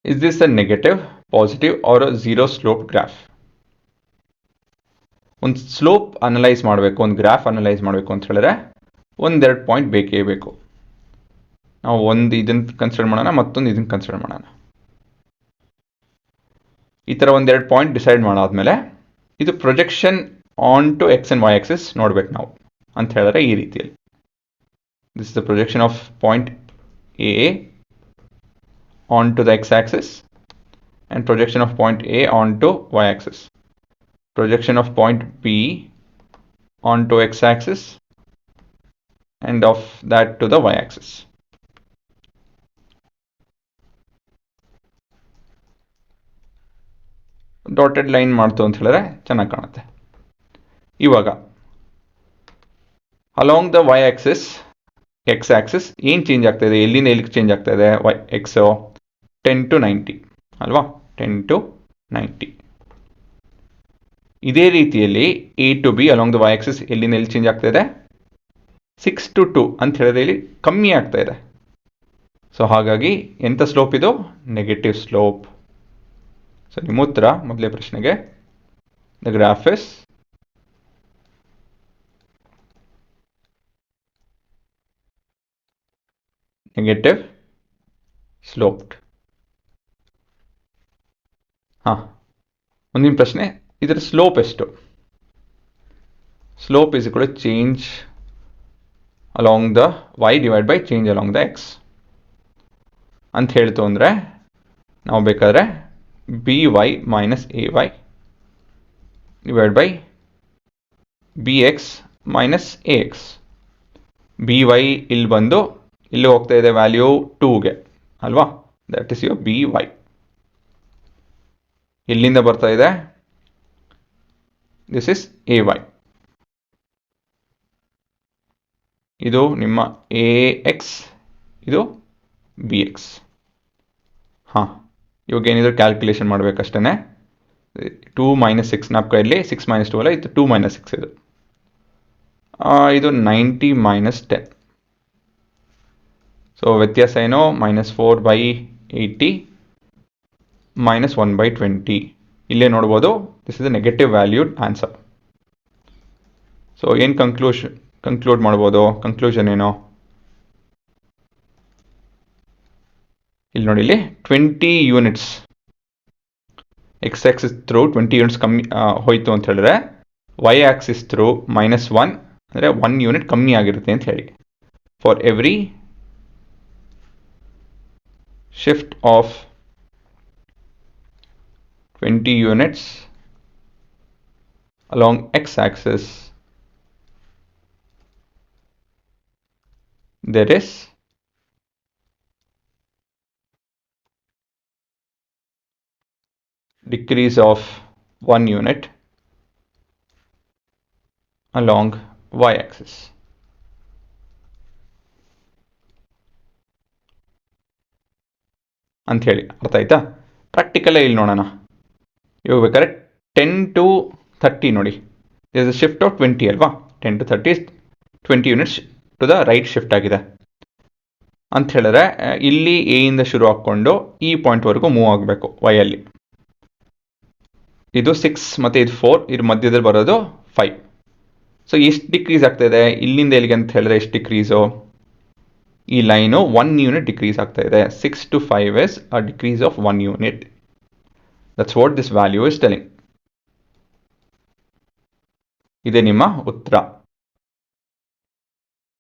Is this a negative, positive or a zero slope graph? ಒಂದು slope analyse ಮಾಡಬೇಕು, ಒಂದು graph analyse ಮಾಡಬೇಕು ಅಂತ ಹೇಳಿದ್ರೆ ಒಂದೆರಡು ಪಾಯಿಂಟ್ ಬೇಕೇ ಬೇಕು. ನಾವು ಒಂದು ಇದನ್ನು ಕನ್ಸಿಡರ್ ಮಾಡೋಣ, ಮತ್ತೊಂದು ಇದನ್ನು ಕನ್ಸಿಡರ್ ಮಾಡೋಣ. ಈ ಥರ ಒಂದೆರಡು ಪಾಯಿಂಟ್ ಡಿಸೈಡ್ ಮಾಡಾದ್ಮೇಲೆ ಇದು projection on to x and y axis ನೋಡ್ಬೇಕು ನಾವು ಅಂತ ಹೇಳಿದ್ರೆ ಈ ರೀತಿಯಲ್ಲಿ. This is the projection of point A on to the x axis and projection of point A onto y-axis, projection of point B onto x-axis and of that to the y-axis. Dotted line ಮಾಡ್ತು ಅಂತ ಹೇಳಿದ್ರೆ ಚೆನ್ನಾಗಿ ಕಾಣುತ್ತೆ. ಇವಾಗ along the y-axis, x-axis ಏನು change ಆಗ್ತಾ ಇದೆ, ಎಲ್ಲಿಂದ ಎಲ್ಲಿಗೆ ಚೇಂಜ್ ಆಗ್ತಾ ಇದೆ? x 10 to 90 ಅಲ್ವಾ? 10 to 90. ಇದೇ ರೀತಿಯಲ್ಲಿ A to B along the y axis ಎಲ್ಲಿಂದ ಎಲ್ಲಿ ಚೇಂಜ್ ಆಗ್ತಾ ಇದೆ? 6 to 2 ಅಂತ ಹೇಳಿದ್ರೆ ಇಲ್ಲಿ ಕಮ್ಮಿ ಆಗ್ತಾ ಇದೆ. ಸೊ ಹಾಗಾಗಿ ಎಂಥ ಸ್ಲೋಪ್ ಇದು? Negative slope. ಸೊ ನಿಮ್ಮ ಉತ್ತರ ಮೊದಲೇ ಪ್ರಶ್ನೆಗೆ the graph is negative sloped. ಮುಂದಿನ ಪ್ರಶ್ನೆ, ಇದರ ಸ್ಲೋಪ್ ಎಷ್ಟು? Slope is equal to change along the y divide by change along the x ಅಂತ ಹೇಳ್ತು ಅಂದರೆ ನಾವು ಬೇಕಾದರೆ B y minus A y divide by B x minus A x. B y ಇಲ್ಲಿ ಬಂದು ಇಲ್ಲಿ ಹೋಗ್ತಾ ಇದೆ ವ್ಯಾಲ್ಯೂ 2ಗೆ ಅಲ್ವಾ? That is your B y. ಎಲ್ಲಿಂದ ಬರ್ತಾ ಇದೆ? This is A y. ಇದು ನಿಮ್ಮ ಎ ಎಕ್ಸ್, ಇದು ಬಿ ಎಕ್ಸ್. ಇವಾಗ ಏನಿದ್ರು ಕ್ಯಾಲ್ಕುಲೇಷನ್ ಮಾಡಬೇಕಷ್ಟೇ. 2 - 6 ನಾಪ್ಕ ಇರಲಿ, 6 - 2 ಅಲ್ಲ, ಇದು 2 - 6 ಇದು. ಇದು 90 - 10. ಸೊ ವ್ಯತ್ಯಾಸ ಏನು? -4/80 -1/20. ಇಲ್ಲೇ ನೋಡ್ಬೋದು, this is the negative valued answer. So ಏನು ಕನ್ಕ್ಲೂಡ್ ಮಾಡ್ಬೋದು? ಕನ್ಕ್ಲೂಷನ್ ಏನು? ಇಲ್ಲಿ ನೋಡಿ, ಇಲ್ಲಿ 20 units X Axis through 20 units ಕಮ್ಮಿ ಹೋಯ್ತು ಅಂತ ಹೇಳಿದ್ರೆ ವೈ ಆಕ್ಸಿಸ್ ಥ್ರೂ -1 ಅಂದರೆ 1 ಯೂನಿಟ್ ಕಮ್ಮಿ ಆಗಿರುತ್ತೆ ಅಂತ ಹೇಳಿ. For every shift of 20 units along x-axis, there is decrease of 1 unit along y-axis. ಅಂತ ಹೇಳಿ ಅರ್ಥ ಆಯ್ತಾ? ಪ್ರಾಕ್ಟಿಕಲೇ ಇಲ್ಲಿ ನೋಡೋಣ. ಇವಾಗ ಬೇಕಾದ್ರೆ 10 to 30 ನೋಡಿ, ದಿಸ್ ಇಸ್ ಶಿಫ್ಟ್ ಆಫ್ 20 ಅಲ್ವಾ? 10 to 30 20 units to the right shift ಆಗಿದೆ ಅಂತ ಹೇಳಿದ್ರೆ ಇಲ್ಲಿ ಎ ಇಂದ ಶುರು ಹಾಕ್ಕೊಂಡು ಈ ಪಾಯಿಂಟ್ವರೆಗೂ ಮೂವ್ ಆಗಬೇಕು ವೈಯಲ್ಲಿ. ಇದು 6 ಮತ್ತು ಇದು 4, ಇದ್ರ ಮಧ್ಯದಲ್ಲಿ ಬರೋದು 5. ಸೊ ಎಷ್ಟು ಡಿಕ್ರೀಸ್ ಆಗ್ತಾ ಇದೆ ಇಲ್ಲಿಂದ ಎಲ್ಲಿಗೆ ಅಂತ ಹೇಳಿದ್ರೆ? ಎಷ್ಟು ಡಿಕ್ರೀಸು? ಈ ಲೈನು 1 ಯೂನಿಟ್ ಡಿಕ್ರೀಸ್ ಆಗ್ತಾ ಇದೆ. 6 to 5 is a decrease of 1 unit. That's what this value is telling. ಇದೆ ನಿಮ್ಮ ಉತ್ತರ.